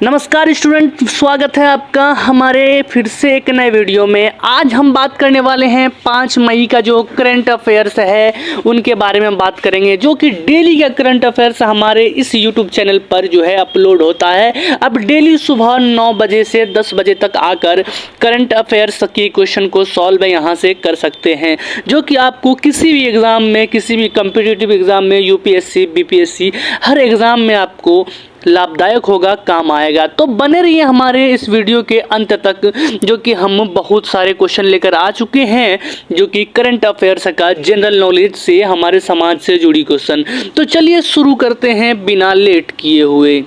नमस्कार स्टूडेंट, स्वागत है आपका हमारे फिर से एक नए वीडियो में। आज हम बात करने वाले हैं 5 मई का जो करंट अफेयर्स है उनके बारे में बात करेंगे, जो कि डेली का करंट अफेयर्स हमारे इस यूट्यूब चैनल पर जो है अपलोड होता है। अब डेली सुबह 9 बजे से 10 बजे तक आकर करंट अफेयर्स की क्वेश्चन को सॉल्व यहाँ से कर सकते हैं, जो कि आपको किसी भी एग्ज़ाम में, किसी भी कम्पिटिटिव एग्ज़ाम में, यूपीएससी, बीपीएससी, हर एग्ज़ाम में आपको लाभदायक होगा, काम आएगा। तो बने रहिए हमारे इस वीडियो के अंत तक, जो कि हम बहुत सारे क्वेश्चन लेकर आ चुके हैं, जो कि करंट अफेयर्स का जनरल नॉलेज से, हमारे समाज से जुड़ी क्वेश्चन। तो चलिए शुरू करते हैं बिना लेट किए हुए।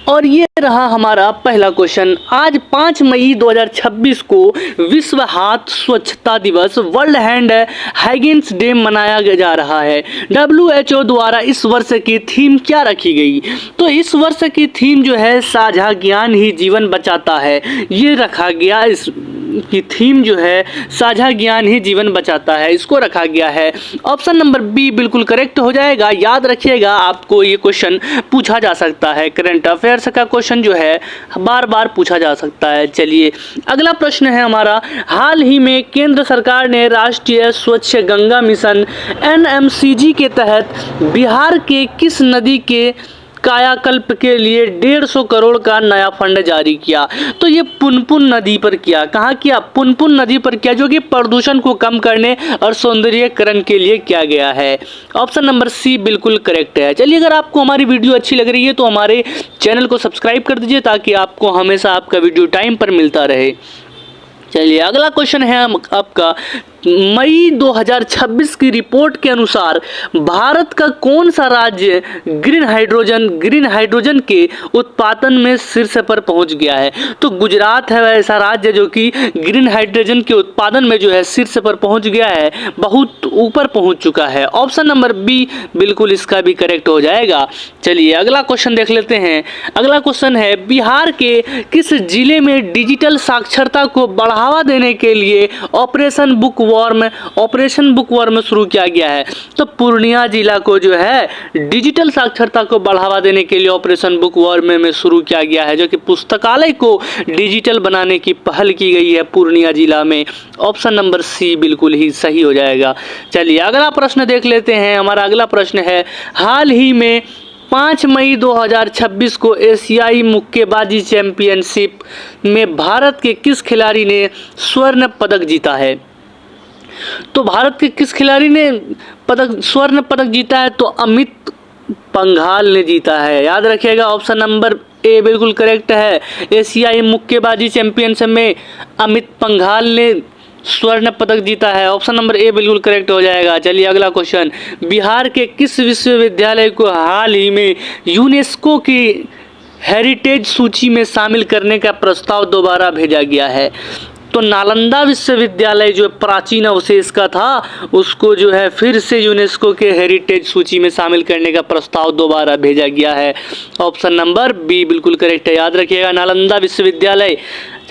और ये रहा हमारा पहला क्वेश्चन। आज 5 मई 2026 को विश्व हाथ स्वच्छता दिवस, वर्ल्ड हैंड हाइजीन डे मनाया जा रहा है। WHO द्वारा इस वर्ष की थीम क्या रखी गई? तो इस वर्ष की थीम जो है साझा ज्ञान ही जीवन बचाता है, ये रखा गया। इस की थीम जो है साझा ज्ञान ही जीवन बचाता है, इसको रखा गया है। ऑप्शन नंबर बी बिल्कुल करेक्ट हो जाएगा। याद रखिएगा, आपको ये क्वेश्चन पूछा जा सकता है, करंट अफेयर्स का क्वेश्चन जो है बार बार पूछा जा सकता है। चलिए अगला प्रश्न है हमारा। हाल ही में केंद्र सरकार ने राष्ट्रीय स्वच्छ गंगा मिशन NMCG के तहत बिहार के किस नदी के कायाकल्प के लिए 150 करोड़ का नया फंड जारी किया? तो ये पुनपुन नदी पर किया। कहाँ किया? पुनपुन नदी पर किया, जो कि प्रदूषण को कम करने और सौंदर्यीकरण के लिए किया गया है। ऑप्शन नंबर सी बिल्कुल करेक्ट है। चलिए, अगर आपको हमारी वीडियो अच्छी लग रही है तो हमारे चैनल को सब्सक्राइब कर दीजिए, ताकि आपको हमेशा आपका वीडियो टाइम पर मिलता रहे। चलिए अगला क्वेश्चन है आपका। मई 2026 की रिपोर्ट के अनुसार भारत का कौन सा राज्य ग्रीन हाइड्रोजन के उत्पादन में शीर्ष पर पहुंच गया है? तो गुजरात है ऐसा राज्य जो कि ग्रीन हाइड्रोजन के उत्पादन में जो है शीर्ष पर पहुंच गया है, बहुत ऊपर पहुंच चुका है। ऑप्शन नंबर बी बिल्कुल इसका भी करेक्ट हो जाएगा। चलिए अगला क्वेश्चन देख लेते हैं। अगला क्वेश्चन है, बिहार के किस जिले में डिजिटल साक्षरता को बढ़ावा देने के लिए ऑपरेशन बुकवर्म शुरू किया गया है? तो पूर्णिया जिला को जो है डिजिटल साक्षरता को बढ़ावा देने के लिए ऑपरेशन बुकवर्म में शुरू किया गया है, जो कि पुस्तकालय को डिजिटल बनाने की पहल की गई है पूर्णिया जिला में। ऑप्शन नंबर सी बिल्कुल ही सही हो जाएगा। चलिए अगला प्रश्न देख लेते हैं। हमारा अगला प्रश्न है, हाल ही में 5 मई 2026 को एशियाई मुक्केबाजी चैंपियनशिप में भारत के किस खिलाड़ी ने स्वर्ण पदक जीता है? तो भारत के किस खिलाड़ी ने स्वर्ण पदक जीता है? तो अमित पंघाल ने जीता है। याद रखिएगा, ऑप्शन नंबर ए बिल्कुल करेक्ट है। एशियाई मुक्केबाजी चैंपियनशिप में अमित पंघाल ने स्वर्ण पदक जीता है। ऑप्शन नंबर ए बिल्कुल करेक्ट हो जाएगा। चलिए अगला क्वेश्चन, बिहार के किस विश्वविद्यालय को हाल ही में यूनेस्को की हेरिटेज सूची में शामिल करने का प्रस्ताव दोबारा भेजा गया है? तो नालंदा विश्वविद्यालय जो प्राचीन अवशेष का था, उसको जो है फिर से यूनेस्को के हेरिटेज सूची में शामिल करने का प्रस्ताव दोबारा भेजा गया है। ऑप्शन नंबर बी बिल्कुल करेक्ट है। याद रखिएगा, नालंदा विश्वविद्यालय।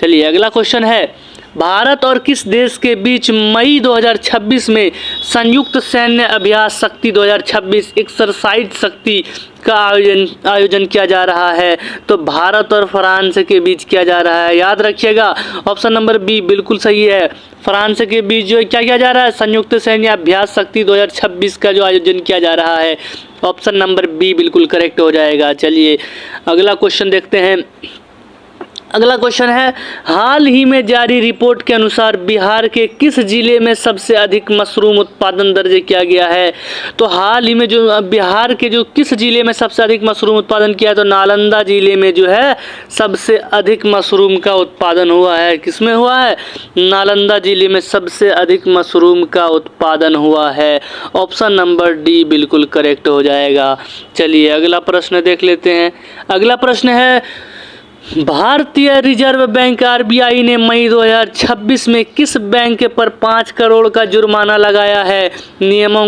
चलिए अगला क्वेश्चन है, भारत और किस देश के बीच मई 2026 में संयुक्त सैन्य अभ्यास शक्ति 2026 एक्सरसाइज शक्ति का आयोजन किया जा रहा है? तो भारत और फ्रांस के बीच किया जा रहा है। याद रखिएगा, ऑप्शन नंबर बी बिल्कुल सही है। फ्रांस के बीच जो क्या किया जा रहा है? संयुक्त सैन्य अभ्यास शक्ति 2026 का जो आयोजन किया जा रहा है। ऑप्शन नंबर बी बिल्कुल करेक्ट हो जाएगा। चलिए अगला क्वेश्चन देखते हैं। अगला क्वेश्चन है, हाल ही में जारी रिपोर्ट के अनुसार बिहार के किस जिले में सबसे अधिक मशरूम उत्पादन दर्ज किया गया है? तो हाल ही में जो बिहार के जो किस जिले में सबसे अधिक मशरूम उत्पादन किया है? तो नालंदा जिले में जो है सबसे अधिक मशरूम का उत्पादन हुआ है। किसमें हुआ है? नालंदा जिले में सबसे अधिक मशरूम का उत्पादन हुआ है। ऑप्शन नंबर डी बिल्कुल करेक्ट हो जाएगा। चलिए अगला प्रश्न देख लेते हैं। अगला प्रश्न है, भारतीय रिजर्व बैंक RBI ने मई 2026 में किस बैंक पर 5 करोड़ का जुर्माना लगाया है नियमों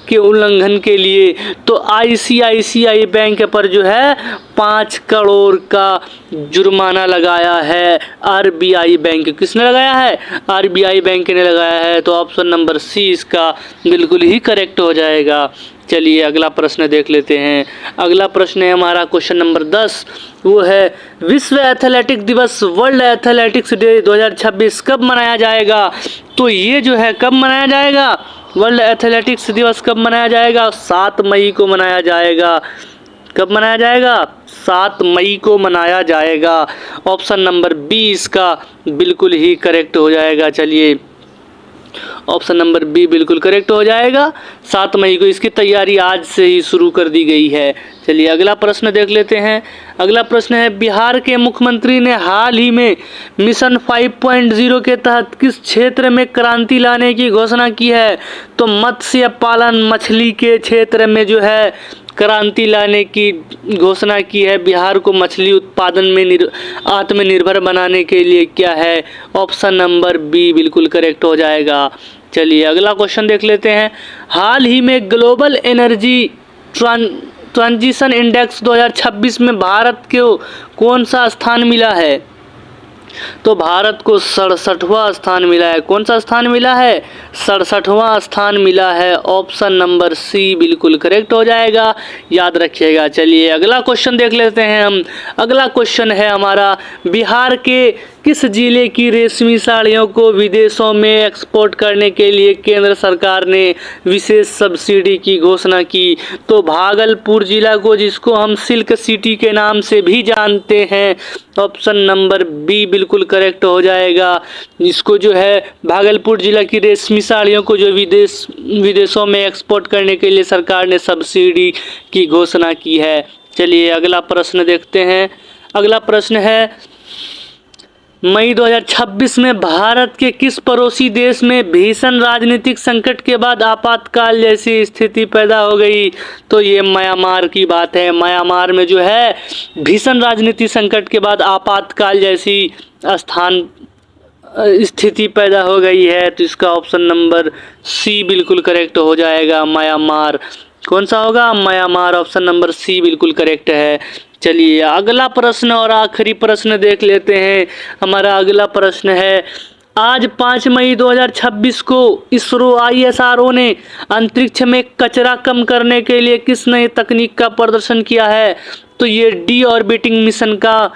के उल्लंघन के लिए? तो ICICI बैंक पर जो है 5 करोड़ का जुर्माना लगाया है RBI बैंक। किसने लगाया है? RBI बैंक ने लगाया है। तो ऑप्शन नंबर सी इसका बिल्कुल ही करेक्ट हो जाएगा। चलिए अगला प्रश्न देख लेते हैं। अगला प्रश्न है हमारा क्वेश्चन नंबर 10। वो है विश्व एथलेटिक दिवस, वर्ल्ड एथलेटिक्स डे 2026 कब मनाया जाएगा। तो ये जो है कब मनाया जाएगा, वर्ल्ड एथलेटिक्स दिवस कब मनाया जाएगा, 7 मई को मनाया जाएगा। कब मनाया जाएगा, 7 मई को मनाया जाएगा। ऑप्शन नंबर 20 का बिल्कुल ही करेक्ट हो जाएगा। चलिए ऑप्शन नंबर बी बिल्कुल करेक्ट हो जाएगा। 7 मई को इसकी तैयारी आज से ही शुरू कर दी गई है। चलिए अगला प्रश्न देख लेते हैं। अगला प्रश्न है, बिहार के मुख्यमंत्री ने हाल ही में मिशन 5.0 के तहत किस क्षेत्र में क्रांति लाने की घोषणा की है। तो मत्स्य पालन, मछली के क्षेत्र में जो है क्रांति लाने की घोषणा की है। बिहार को मछली उत्पादन में आत्मनिर्भर बनाने के लिए क्या है, ऑप्शन नंबर बी बिल्कुल करेक्ट हो जाएगा। चलिए अगला क्वेश्चन देख लेते हैं। हाल ही में ग्लोबल एनर्जी ट्रांजिशन इंडेक्स 2026 में भारत को कौन सा स्थान मिला है। तो भारत को 67वां स्थान मिला है। कौन सा स्थान मिला है, 67वां स्थान मिला है। ऑप्शन नंबर सी बिल्कुल करेक्ट हो जाएगा, याद रखिएगा। चलिए अगला क्वेश्चन देख लेते हैं हम। अगला क्वेश्चन है हमारा, बिहार के किस जिले की रेशमी साड़ियों को विदेशों में एक्सपोर्ट करने के लिए केंद्र सरकार ने विशेष सब्सिडी की घोषणा की। तो भागलपुर जिला को, जिसको हम सिल्क सिटी के नाम से भी जानते हैं। ऑप्शन नंबर बी बिल्कुल करेक्ट हो जाएगा। इसको जो है भागलपुर जिला की रेशमी साड़ियों को जो विदेशों में एक्सपोर्ट करने के लिए सरकार ने सब्सिडी की घोषणा की है। चलिए अगला प्रश्न देखते हैं। अगला प्रश्न है, मई 2026 में भारत के किस पड़ोसी देश में भीषण राजनीतिक संकट के बाद आपातकाल जैसी स्थिति पैदा हो गई। तो ये म्यांमार की बात है। म्यांमार में जो है भीषण राजनीतिक संकट के बाद आपातकाल जैसी स्थिति पैदा हो गई है। तो इसका ऑप्शन नंबर सी बिल्कुल करेक्ट हो जाएगा, म्यांमार। कौन सा होगा, म्यांमार। ऑप्शन नंबर सी बिल्कुल करेक्ट है। चलिए अगला प्रश्न और आखिरी प्रश्न देख लेते हैं। हमारा अगला प्रश्न है, आज 5 मई 2026 को इसरो ISRO ने अंतरिक्ष में कचरा कम करने के लिए किस नई तकनीक का प्रदर्शन किया है। तो ये डी ऑर्बिटिंग मिशन का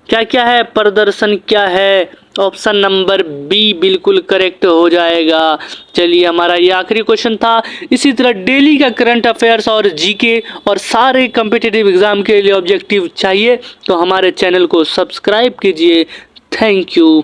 क्या क्या है, प्रदर्शन क्या है। ऑप्शन नंबर बी बिल्कुल करेक्ट हो जाएगा। चलिए हमारा ये आखिरी क्वेश्चन था। इसी तरह डेली का करंट अफेयर्स और जीके और सारे कॉम्पिटिटिव एग्जाम के लिए ऑब्जेक्टिव चाहिए तो हमारे चैनल को सब्सक्राइब कीजिए। Thank you.